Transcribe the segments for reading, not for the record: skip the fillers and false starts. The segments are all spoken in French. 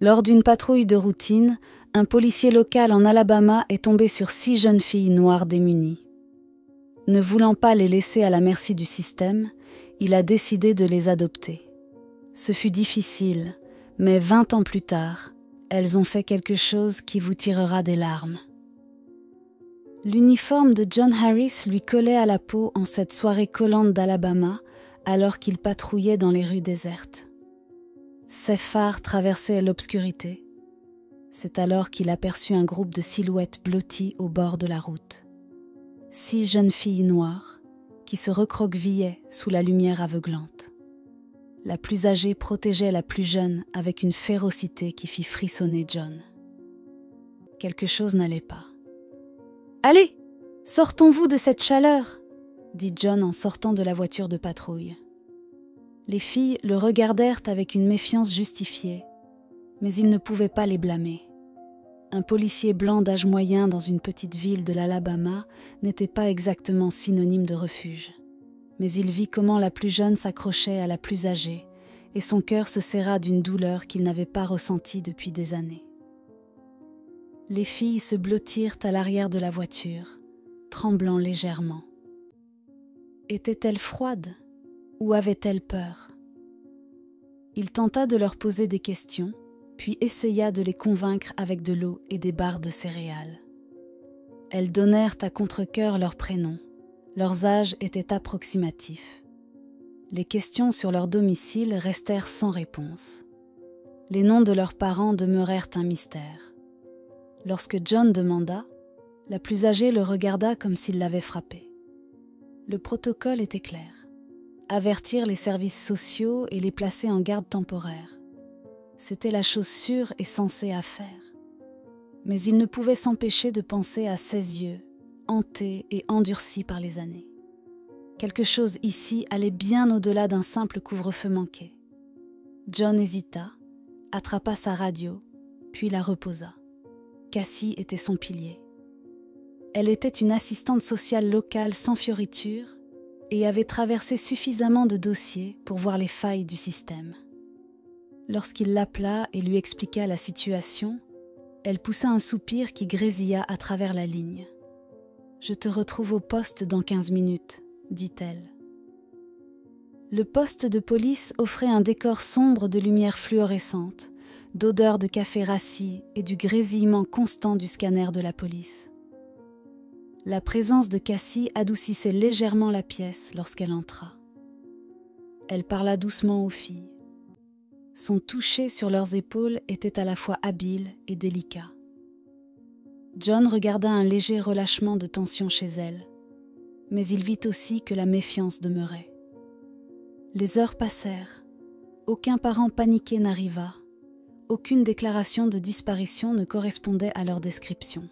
Lors d'une patrouille de routine, un policier local en Alabama est tombé sur 6 jeunes filles noires démunies. Ne voulant pas les laisser à la merci du système, il a décidé de les adopter. Ce fut difficile, mais 20 ans plus tard, elles ont fait quelque chose qui vous tirera des larmes. L'uniforme de John Harris lui collait à la peau en cette soirée collante d'Alabama, alors qu'il patrouillait dans les rues désertes. Ses phares traversaient l'obscurité. C'est alors qu'il aperçut un groupe de silhouettes blotties au bord de la route. 6 jeunes filles noires qui se recroquevillaient sous la lumière aveuglante. La plus âgée protégeait la plus jeune avec une férocité qui fit frissonner John. Quelque chose n'allait pas. « Allez, sortons-vous de cette chaleur !» dit John en sortant de la voiture de patrouille. Les filles le regardèrent avec une méfiance justifiée, mais il ne pouvait pas les blâmer. Un policier blanc d'âge moyen dans une petite ville de l'Alabama n'était pas exactement synonyme de refuge. Mais il vit comment la plus jeune s'accrochait à la plus âgée, et son cœur se serra d'une douleur qu'il n'avait pas ressentie depuis des années. Les filles se blottirent à l'arrière de la voiture, tremblant légèrement. Étaient-elles froides ou avaient-elles peur? Il tenta de leur poser des questions, puis essaya de les convaincre avec de l'eau et des barres de céréales. Elles donnèrent à contre-cœur leurs prénoms. Leurs âges étaient approximatifs. Les questions sur leur domicile restèrent sans réponse. Les noms de leurs parents demeurèrent un mystère. Lorsque John demanda, la plus âgée le regarda comme s'il l'avait frappé. Le protocole était clair. Avertir les services sociaux et les placer en garde temporaire. C'était la chose sûre et sensée à faire. Mais il ne pouvait s'empêcher de penser à ses yeux, hantés et endurcis par les années. Quelque chose ici allait bien au-delà d'un simple couvre-feu manqué. John hésita, attrapa sa radio, puis la reposa. Cassie était son pilier. Elle était une assistante sociale locale sans fioriture et avait traversé suffisamment de dossiers pour voir les failles du système. Lorsqu'il l'appela et lui expliqua la situation, elle poussa un soupir qui grésilla à travers la ligne. « Je te retrouve au poste dans 15 minutes », dit-elle. Le poste de police offrait un décor sombre de lumière fluorescente, d'odeur de café rassis et du grésillement constant du scanner de la police. La présence de Cassie adoucissait légèrement la pièce lorsqu'elle entra. Elle parla doucement aux filles. Son toucher sur leurs épaules était à la fois habile et délicat. John regarda un léger relâchement de tension chez elle, mais il vit aussi que la méfiance demeurait. Les heures passèrent. Aucun parent paniqué n'arriva. Aucune déclaration de disparition ne correspondait à leur description.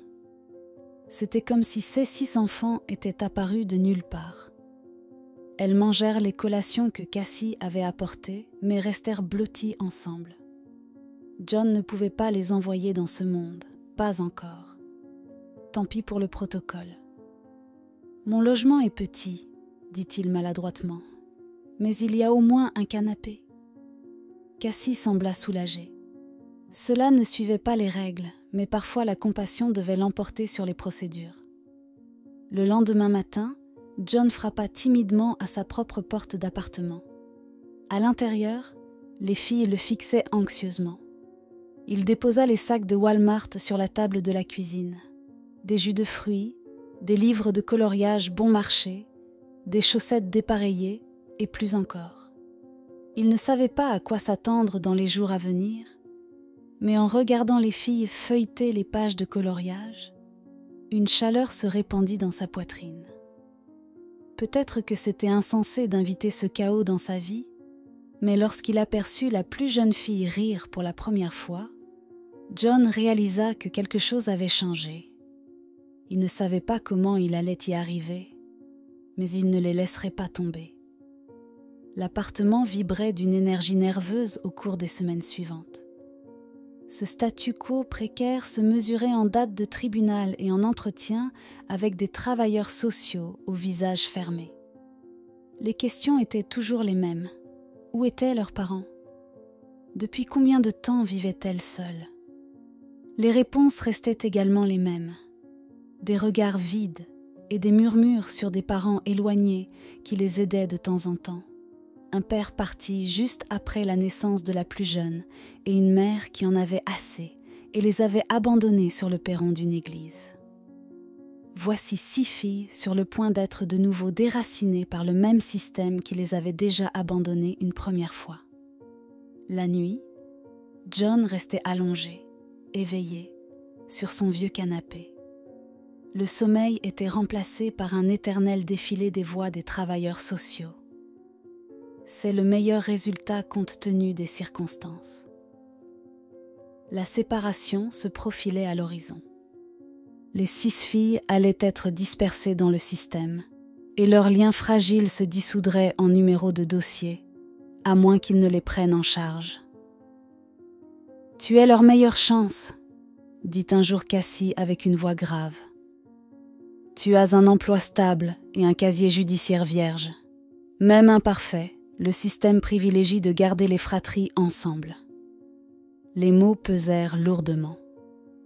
C'était comme si ces 6 enfants étaient apparus de nulle part. Elles mangèrent les collations que Cassie avait apportées, mais restèrent blotties ensemble. John ne pouvait pas les envoyer dans ce monde, pas encore. Tant pis pour le protocole. « Mon logement est petit, » dit-il maladroitement, « mais il y a au moins un canapé. » Cassie sembla soulagée. Cela ne suivait pas les règles, mais parfois la compassion devait l'emporter sur les procédures. Le lendemain matin, John frappa timidement à sa propre porte d'appartement. À l'intérieur, les filles le fixaient anxieusement. Il déposa les sacs de Walmart sur la table de la cuisine. Des jus de fruits, des livres de coloriage bon marché, des chaussettes dépareillées et plus encore. Il ne savait pas à quoi s'attendre dans les jours à venir, mais en regardant les filles feuilleter les pages de coloriage, une chaleur se répandit dans sa poitrine. Peut-être que c'était insensé d'inviter ce chaos dans sa vie, mais lorsqu'il aperçut la plus jeune fille rire pour la première fois, John réalisa que quelque chose avait changé. Il ne savait pas comment il allait y arriver, mais il ne les laisserait pas tomber. L'appartement vibrait d'une énergie nerveuse au cours des semaines suivantes. Ce statu quo précaire se mesurait en date de tribunal et en entretien avec des travailleurs sociaux au visage fermé. Les questions étaient toujours les mêmes. Où étaient leurs parents? Depuis combien de temps vivait-elle seule? Les réponses restaient également les mêmes. Des regards vides et des murmures sur des parents éloignés qui les aidaient de temps en temps. Un père parti juste après la naissance de la plus jeune et une mère qui en avait assez et les avait abandonnées sur le perron d'une église. Voici 6 filles sur le point d'être de nouveau déracinées par le même système qui les avait déjà abandonnées une première fois. La nuit, John restait allongé, éveillé, sur son vieux canapé. Le sommeil était remplacé par un éternel défilé des voix des travailleurs sociaux. C'est le meilleur résultat compte tenu des circonstances. La séparation se profilait à l'horizon. Les 6 filles allaient être dispersées dans le système, et leurs liens fragiles se dissoudraient en numéros de dossier, à moins qu'ils ne les prennent en charge. « Tu es leur meilleure chance », dit un jour Cassie avec une voix grave. « Tu as un emploi stable et un casier judiciaire vierge. Même imparfait, le système privilégie de garder les fratries ensemble. » Les mots pesèrent lourdement.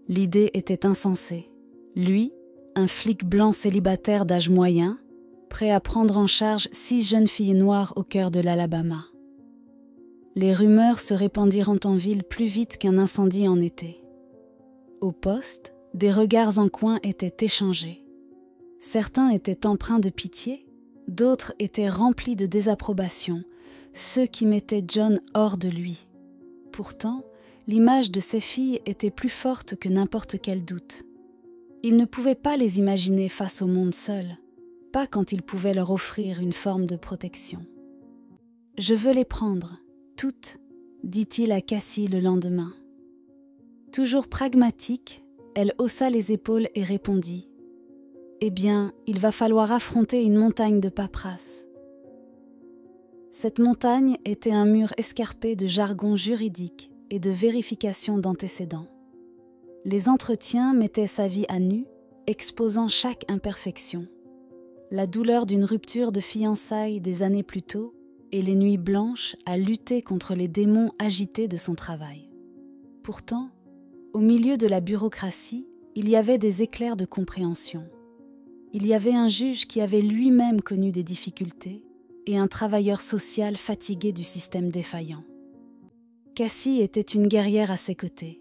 L'idée était insensée. Lui, un flic blanc célibataire d'âge moyen, prêt à prendre en charge 6 jeunes filles noires au cœur de l'Alabama. Les rumeurs se répandirent en ville plus vite qu'un incendie en été. Au poste, des regards en coin étaient échangés. Certains étaient empreints de pitié, d'autres étaient remplis de désapprobation, ceux qui mettaient John hors de lui. Pourtant, l'image de ces filles était plus forte que n'importe quel doute. Il ne pouvait pas les imaginer face au monde seul, pas quand il pouvait leur offrir une forme de protection. « Je veux les prendre, toutes », dit-il à Cassie le lendemain. Toujours pragmatique, elle haussa les épaules et répondit « Eh bien, il va falloir affronter une montagne de paperasse. » Cette montagne était un mur escarpé de jargon juridique et de vérification d'antécédents. Les entretiens mettaient sa vie à nu, exposant chaque imperfection. La douleur d'une rupture de fiançailles des années plus tôt et les nuits blanches à lutter contre les démons agités de son travail. Pourtant, au milieu de la bureaucratie, il y avait des éclairs de compréhension. Il y avait un juge qui avait lui-même connu des difficultés et un travailleur social fatigué du système défaillant. Cassie était une guerrière à ses côtés.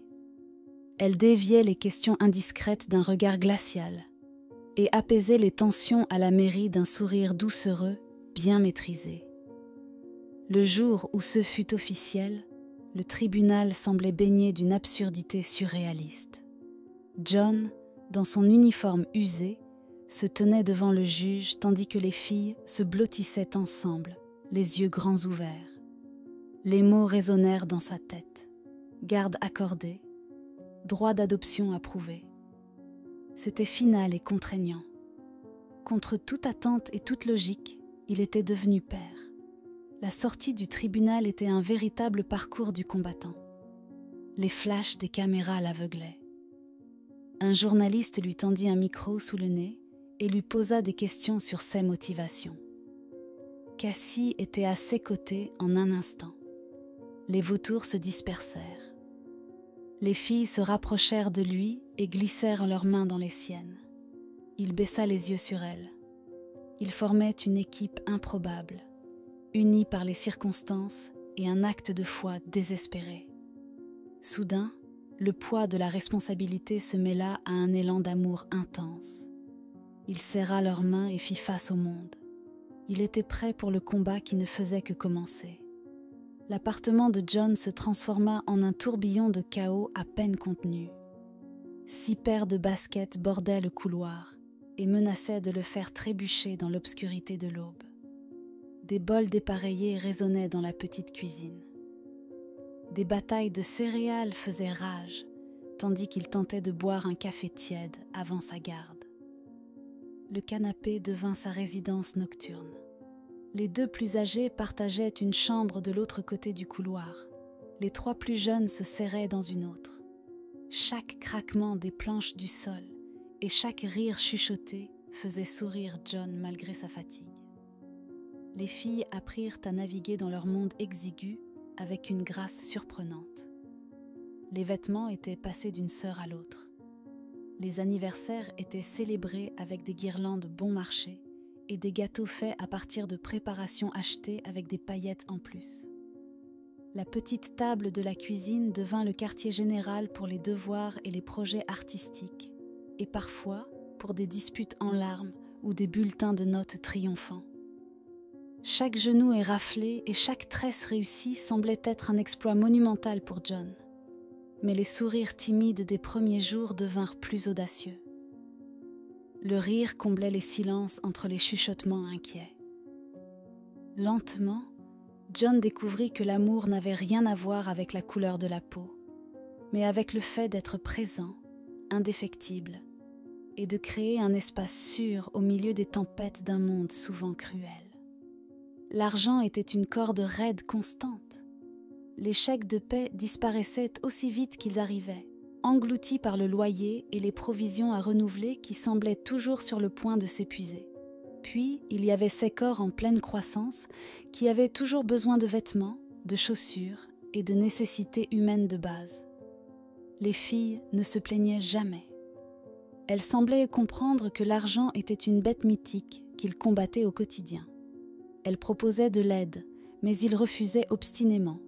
Elle déviait les questions indiscrètes d'un regard glacial et apaisait les tensions à la mairie d'un sourire doucereux, bien maîtrisé. Le jour où ce fut officiel, le tribunal semblait baigné d'une absurdité surréaliste. John, dans son uniforme usé, se tenait devant le juge tandis que les filles se blottissaient ensemble, les yeux grands ouverts. Les mots résonnèrent dans sa tête. Garde accordée, droit d'adoption approuvé. C'était final et contraignant. Contre toute attente et toute logique, il était devenu père. La sortie du tribunal était un véritable parcours du combattant. Les flashs des caméras l'aveuglaient. Un journaliste lui tendit un micro sous le nez et lui posa des questions sur ses motivations. Cassie était à ses côtés en un instant. Les vautours se dispersèrent. Les filles se rapprochèrent de lui et glissèrent leurs mains dans les siennes. Il baissa les yeux sur elles. Ils formaient une équipe improbable, unis par les circonstances et un acte de foi désespéré. Soudain, le poids de la responsabilité se mêla à un élan d'amour intense. Il serra leurs mains et fit face au monde. Il était prêt pour le combat qui ne faisait que commencer. L'appartement de John se transforma en un tourbillon de chaos à peine contenu. 6 paires de baskets bordaient le couloir et menaçaient de le faire trébucher dans l'obscurité de l'aube. Des bols dépareillés résonnaient dans la petite cuisine. Des batailles de céréales faisaient rage, tandis qu'il tentait de boire un café tiède avant sa garde. Le canapé devint sa résidence nocturne. Les 2 plus âgés partageaient une chambre de l'autre côté du couloir. Les 3 plus jeunes se serraient dans une autre. Chaque craquement des planches du sol et chaque rire chuchoté faisait sourire John malgré sa fatigue. Les filles apprirent à naviguer dans leur monde exigu avec une grâce surprenante. Les vêtements étaient passés d'une sœur à l'autre. Les anniversaires étaient célébrés avec des guirlandes bon marché et des gâteaux faits à partir de préparations achetées avec des paillettes en plus. La petite table de la cuisine devint le quartier général pour les devoirs et les projets artistiques, et parfois pour des disputes en larmes ou des bulletins de notes triomphants. Chaque genou est raflé et chaque tresse réussie semblait être un exploit monumental pour John. Mais les sourires timides des premiers jours devinrent plus audacieux. Le rire comblait les silences entre les chuchotements inquiets. Lentement, John découvrit que l'amour n'avait rien à voir avec la couleur de la peau, mais avec le fait d'être présent, indéfectible, et de créer un espace sûr au milieu des tempêtes d'un monde souvent cruel. L'argent était une corde raide constante. Les chèques de paie disparaissaient aussi vite qu'ils arrivaient, engloutis par le loyer et les provisions à renouveler qui semblaient toujours sur le point de s'épuiser. Puis, il y avait ces corps en pleine croissance qui avaient toujours besoin de vêtements, de chaussures et de nécessités humaines de base. Les filles ne se plaignaient jamais. Elles semblaient comprendre que l'argent était une bête mythique qu'ils combattaient au quotidien. Elles proposaient de l'aide, mais ils refusaient obstinément.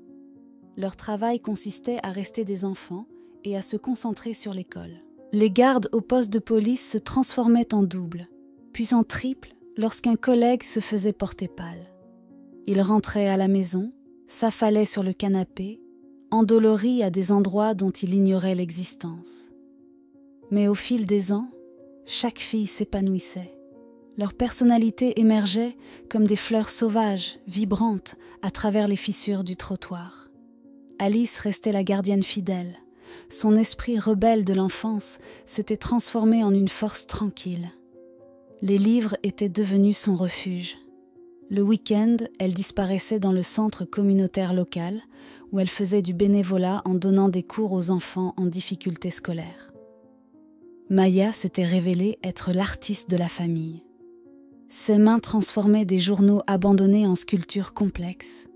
Leur travail consistait à rester des enfants et à se concentrer sur l'école. Les gardes au poste de police se transformaient en double, puis en triple lorsqu'un collègue se faisait porter pâle. Il rentrait à la maison, s'affalait sur le canapé, endolori à des endroits dont il ignorait l'existence. Mais au fil des ans, chaque fille s'épanouissait. Leur personnalité émergeait comme des fleurs sauvages, vibrantes, à travers les fissures du trottoir. Alice restait la gardienne fidèle. Son esprit rebelle de l'enfance s'était transformé en une force tranquille. Les livres étaient devenus son refuge. Le week-end, elle disparaissait dans le centre communautaire local, où elle faisait du bénévolat en donnant des cours aux enfants en difficulté scolaire. Maya s'était révélée être l'artiste de la famille. Ses mains transformaient des journaux abandonnés en sculptures complexes,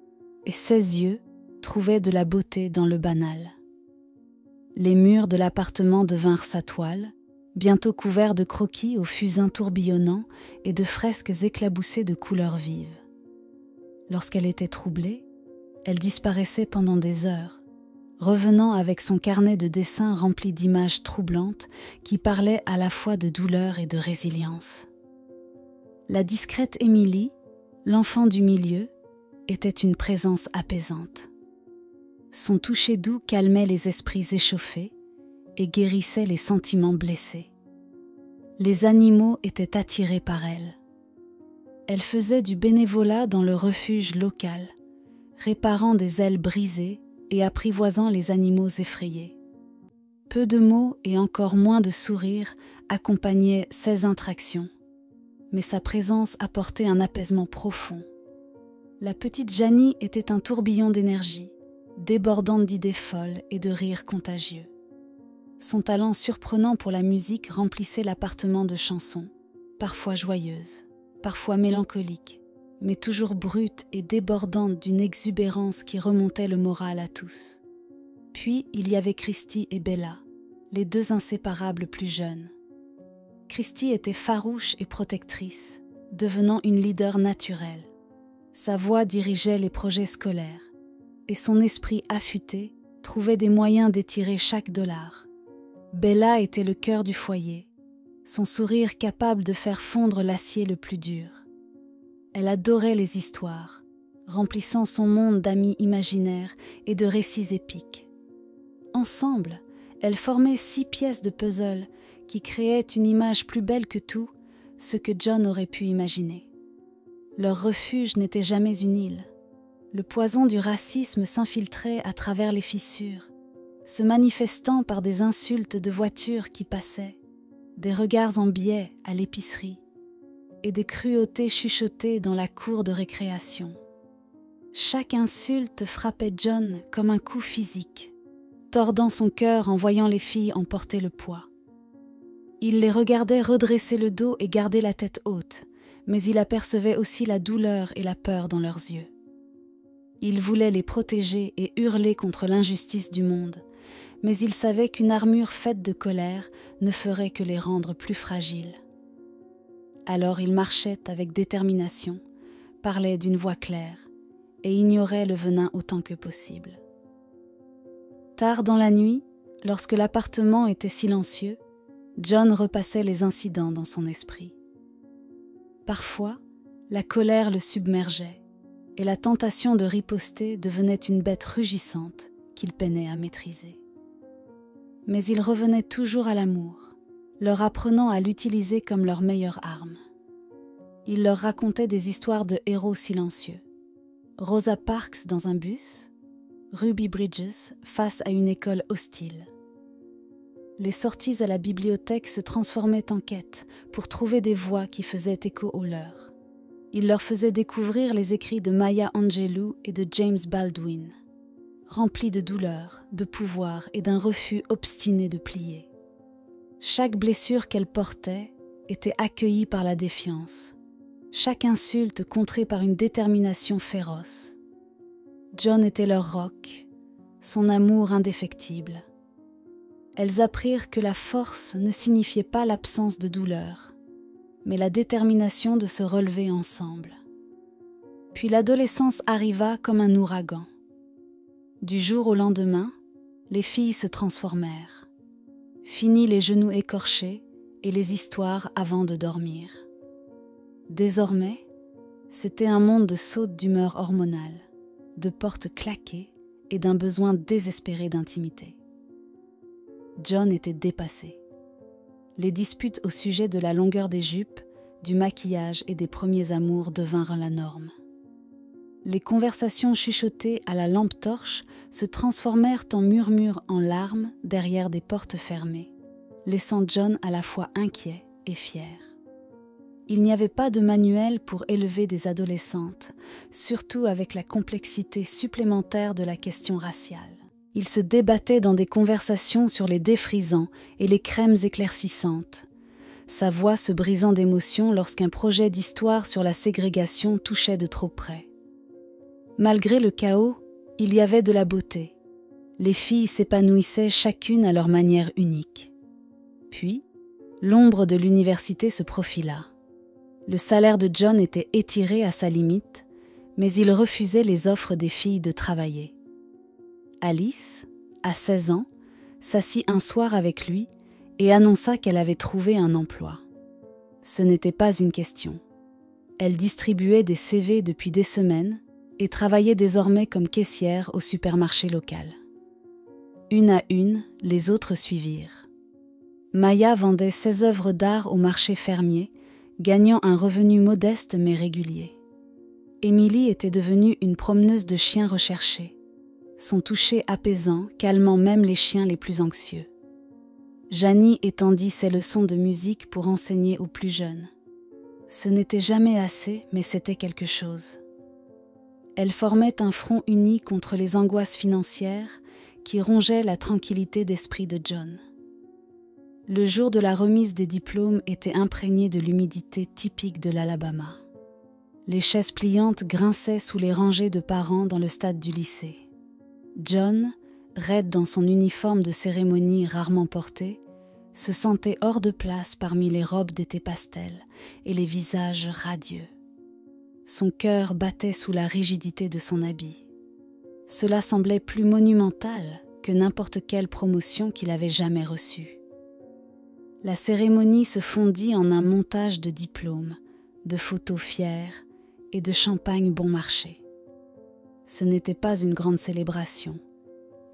et ses yeux trouvaient de la beauté dans le banal. Les murs de l'appartement devinrent sa toile, bientôt couverts de croquis aux fusains tourbillonnants et de fresques éclaboussées de couleurs vives. Lorsqu'elle était troublée, elle disparaissait pendant des heures, revenant avec son carnet de dessins rempli d'images troublantes qui parlaient à la fois de douleur et de résilience. La discrète Émilie, l'enfant du milieu, était une présence apaisante. Son toucher doux calmait les esprits échauffés et guérissait les sentiments blessés. Les animaux étaient attirés par elle. Elle faisait du bénévolat dans le refuge local, réparant des ailes brisées et apprivoisant les animaux effrayés. Peu de mots et encore moins de sourires accompagnaient ces interactions, mais sa présence apportait un apaisement profond. La petite Janie était un tourbillon d'énergie, débordante d'idées folles et de rires contagieux. Son talent surprenant pour la musique remplissait l'appartement de chansons, parfois joyeuses, parfois mélancoliques, mais toujours brutes et débordantes d'une exubérance qui remontait le moral à tous. Puis il y avait Christy et Bella, les deux inséparables plus jeunes. Christy était farouche et protectrice, devenant une leader naturelle. Sa voix dirigeait les projets scolaires, et son esprit affûté trouvait des moyens d'étirer chaque dollar. Bella était le cœur du foyer, son sourire capable de faire fondre l'acier le plus dur. Elle adorait les histoires, remplissant son monde d'amis imaginaires et de récits épiques. Ensemble, elles formaient 6 pièces de puzzle qui créaient une image plus belle que tout ce que John aurait pu imaginer. Leur refuge n'était jamais une île. Le poison du racisme s'infiltrait à travers les fissures, se manifestant par des insultes de voitures qui passaient, des regards en biais à l'épicerie et des cruautés chuchotées dans la cour de récréation. Chaque insulte frappait John comme un coup physique, tordant son cœur en voyant les filles en porter le poids. Il les regardait redresser le dos et garder la tête haute, mais il apercevait aussi la douleur et la peur dans leurs yeux. Il voulait les protéger et hurler contre l'injustice du monde, mais il savait qu'une armure faite de colère ne ferait que les rendre plus fragiles. Alors il marchait avec détermination, parlait d'une voix claire et ignorait le venin autant que possible. Tard dans la nuit, lorsque l'appartement était silencieux, John repassait les incidents dans son esprit. Parfois, la colère le submergeait et la tentation de riposter devenait une bête rugissante qu'il peinait à maîtriser. Mais il revenait toujours à l'amour, leur apprenant à l'utiliser comme leur meilleure arme. Il leur racontait des histoires de héros silencieux. Rosa Parks dans un bus, Ruby Bridges face à une école hostile. Les sorties à la bibliothèque se transformaient en quêtes pour trouver des voix qui faisaient écho aux leurs. Il leur faisait découvrir les écrits de Maya Angelou et de James Baldwin, remplis de douleur, de pouvoir et d'un refus obstiné de plier. Chaque blessure qu'elle portait était accueillie par la défiance, chaque insulte contrée par une détermination féroce. John était leur roc, son amour indéfectible. Elles apprirent que la force ne signifiait pas l'absence de douleur, mais la détermination de se relever ensemble. Puis l'adolescence arriva comme un ouragan. Du jour au lendemain, les filles se transformèrent. Finis les genoux écorchés et les histoires avant de dormir. Désormais, c'était un monde de sautes d'humeur hormonale, de portes claquées et d'un besoin désespéré d'intimité. John était dépassé. Les disputes au sujet de la longueur des jupes, du maquillage et des premiers amours devinrent la norme. Les conversations chuchotées à la lampe torche se transformèrent en murmures en larmes derrière des portes fermées, laissant John à la fois inquiet et fier. Il n'y avait pas de manuel pour élever des adolescentes, surtout avec la complexité supplémentaire de la question raciale. Il se débattait dans des conversations sur les défrisants et les crèmes éclaircissantes, sa voix se brisant d'émotion lorsqu'un projet d'histoire sur la ségrégation touchait de trop près. Malgré le chaos, il y avait de la beauté. Les filles s'épanouissaient chacune à leur manière unique. Puis, l'ombre de l'université se profila. Le salaire de John était étiré à sa limite, mais il refusait les offres des filles de travailler. Alice, à 16 ans, s'assit un soir avec lui et annonça qu'elle avait trouvé un emploi. Ce n'était pas une question. Elle distribuait des CV depuis des semaines et travaillait désormais comme caissière au supermarché local. Une à une, les autres suivirent. Maya vendait ses œuvres d'art au marché fermier, gagnant un revenu modeste mais régulier. Émilie était devenue une promeneuse de chiens recherchée, son toucher apaisant, calmant même les chiens les plus anxieux. Janie étendit ses leçons de musique pour enseigner aux plus jeunes. Ce n'était jamais assez, mais c'était quelque chose. Elle formait un front uni contre les angoisses financières qui rongeaient la tranquillité d'esprit de John. Le jour de la remise des diplômes était imprégné de l'humidité typique de l'Alabama. Les chaises pliantes grinçaient sous les rangées de parents dans le stade du lycée. John, raide dans son uniforme de cérémonie rarement porté, se sentait hors de place parmi les robes d'été pastel et les visages radieux. Son cœur battait sous la rigidité de son habit. Cela semblait plus monumental que n'importe quelle promotion qu'il avait jamais reçue. La cérémonie se fondit en un montage de diplômes, de photos fières et de champagne bon marché. Ce n'était pas une grande célébration,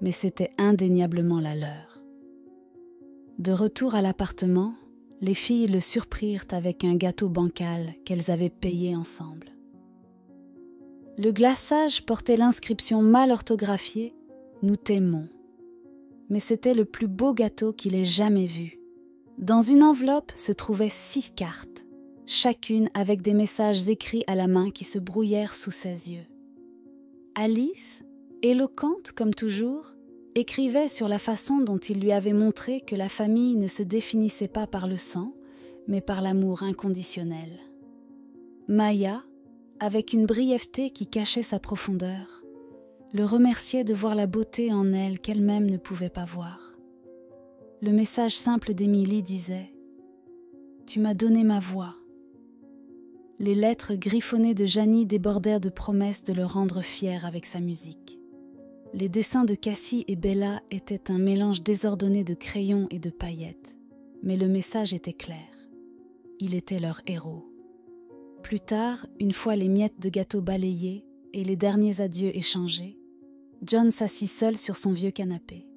mais c'était indéniablement la leur. De retour à l'appartement, les filles le surprirent avec un gâteau bancal qu'elles avaient payé ensemble. Le glaçage portait l'inscription mal orthographiée « Nous t'aimons ». Mais c'était le plus beau gâteau qu'il ait jamais vu. Dans une enveloppe se trouvaient 6 cartes, chacune avec des messages écrits à la main qui se brouillèrent sous ses yeux. Alice, éloquente comme toujours, écrivait sur la façon dont il lui avait montré que la famille ne se définissait pas par le sang, mais par l'amour inconditionnel. Maya, avec une brièveté qui cachait sa profondeur, le remerciait de voir la beauté en elle qu'elle-même ne pouvait pas voir. Le message simple d'Émilie disait « Tu m'as donné ma voix ». Les lettres griffonnées de Janie débordèrent de promesses de le rendre fier avec sa musique. Les dessins de Cassie et Bella étaient un mélange désordonné de crayons et de paillettes, mais le message était clair. Il était leur héros. Plus tard, une fois les miettes de gâteau balayées et les derniers adieux échangés, John s'assit seul sur son vieux canapé.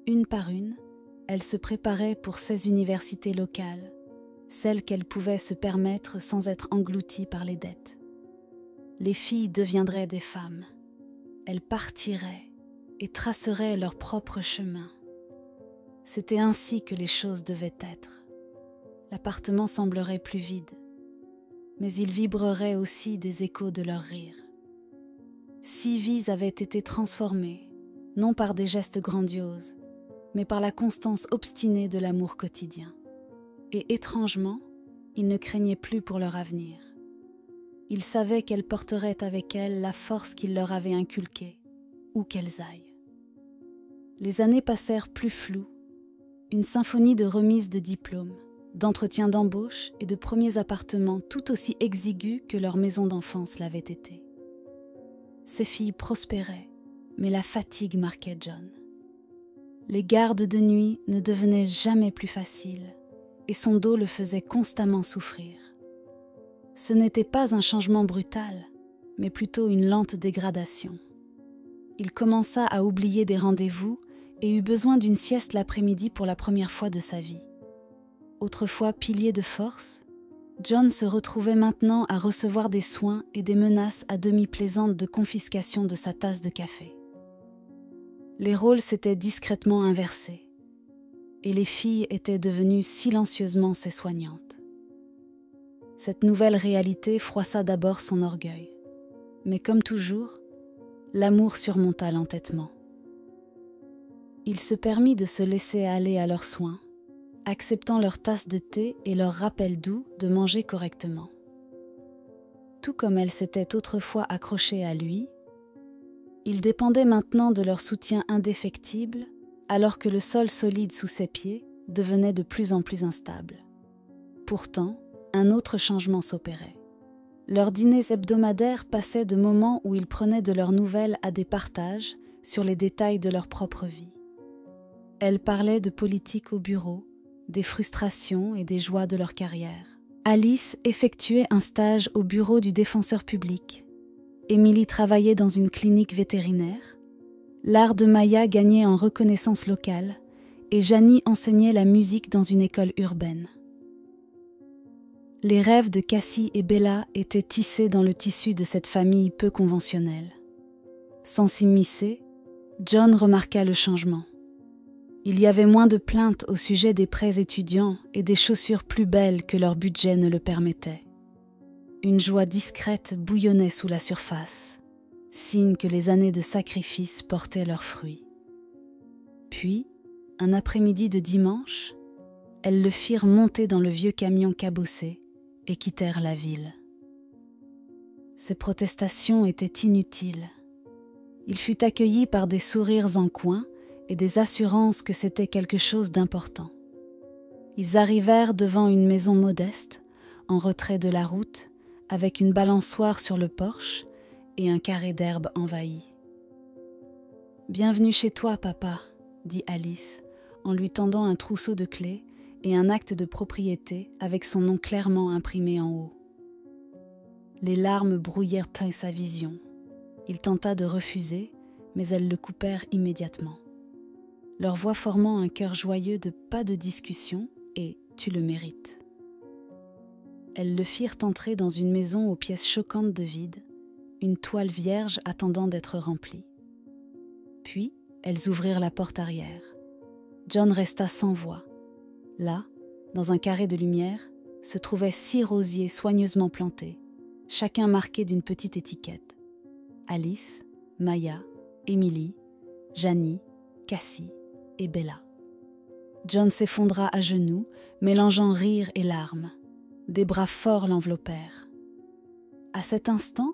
Une par une, elle se préparait pour 16 universités locales, celles qu'elle pouvait se permettre sans être engloutie par les dettes. Les filles deviendraient des femmes. Elles partiraient et traceraient leur propre chemin. C'était ainsi que les choses devaient être. L'appartement semblerait plus vide, mais il vibrerait aussi des échos de leurs rires. 6 vies avaient été transformées, non par des gestes grandioses, mais par la constance obstinée de l'amour quotidien. Et étrangement, ils ne craignaient plus pour leur avenir. Ils savaient qu'elles porteraient avec elles la force qu'ils leur avaient inculquée, où qu'elles aillent. Les années passèrent plus floues, une symphonie de remises de diplômes, d'entretiens d'embauche et de premiers appartements tout aussi exigus que leur maison d'enfance l'avait été. Ces filles prospéraient, mais la fatigue marquait John. Les gardes de nuit ne devenaient jamais plus faciles, et son dos le faisait constamment souffrir. Ce n'était pas un changement brutal, mais plutôt une lente dégradation. Il commença à oublier des rendez-vous et eut besoin d'une sieste l'après-midi pour la première fois de sa vie. Autrefois pilier de force, John se retrouvait maintenant à recevoir des soins et des menaces à demi plaisantes de confiscation de sa tasse de café. Les rôles s'étaient discrètement inversés, et les filles étaient devenues silencieusement ses soignantes. Cette nouvelle réalité froissa d'abord son orgueil, mais comme toujours, l'amour surmonta l'entêtement. Il se permit de se laisser aller à leurs soins, acceptant leur tasse de thé et leur rappel doux de manger correctement. Tout comme elle s'était autrefois accrochée à lui, il dépendait maintenant de leur soutien indéfectible, alors que le sol solide sous ses pieds devenait de plus en plus instable. Pourtant, un autre changement s'opérait. Leurs dîners hebdomadaires passaient de moments où ils prenaient de leurs nouvelles à des partages sur les détails de leur propre vie. Elle parlait de politique au bureau, des frustrations et des joies de leur carrière. Alice effectuait un stage au bureau du défenseur public. Émilie travaillait dans une clinique vétérinaire. L'art de Maya gagnait en reconnaissance locale et Janie enseignait la musique dans une école urbaine. Les rêves de Cassie et Bella étaient tissés dans le tissu de cette famille peu conventionnelle. Sans s'immiscer, John remarqua le changement. Il y avait moins de plaintes au sujet des prêts étudiants et des chaussures plus belles que leur budget ne le permettait. Une joie discrète bouillonnait sous la surface, signe que les années de sacrifice portaient leurs fruits. Puis, un après-midi de dimanche, elles le firent monter dans le vieux camion cabossé et quittèrent la ville. Ses protestations étaient inutiles. Il fut accueilli par des sourires en coin et des assurances que c'était quelque chose d'important. Ils arrivèrent devant une maison modeste, en retrait de la route, avec une balançoire sur le porche et un carré d'herbe envahi. « Bienvenue chez toi, papa », dit Alice, en lui tendant un trousseau de clés et un acte de propriété avec son nom clairement imprimé en haut. Les larmes brouillèrent sa vision. Il tenta de refuser, mais elles le coupèrent immédiatement. Leur voix formant un chœur joyeux de pas de discussion et « tu le mérites ». Elles le firent entrer dans une maison aux pièces choquantes de vide, une toile vierge attendant d'être remplie. Puis, elles ouvrirent la porte arrière. John resta sans voix. Là, dans un carré de lumière, se trouvaient 6 rosiers soigneusement plantés, chacun marqué d'une petite étiquette. Alice, Maya, Émilie, Janie, Cassie et Bella. John s'effondra à genoux, mélangeant rire et larmes. Des bras forts l'enveloppèrent. À cet instant,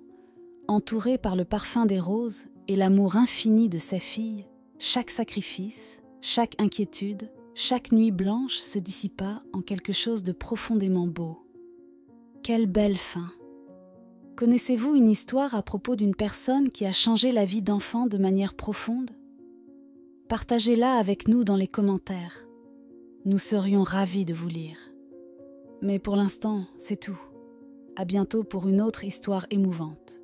entourée par le parfum des roses, et l'amour infini de ses filles, chaque sacrifice, chaque inquiétude, chaque nuit blanche se dissipa en quelque chose de profondément beau. Quelle belle fin! Connaissez-vous une histoire à propos d'une personne qui a changé la vie d'enfants de manière profonde? Partagez-la avec nous dans les commentaires. Nous serions ravis de vous lire. Mais pour l'instant, c'est tout. À bientôt pour une autre histoire émouvante.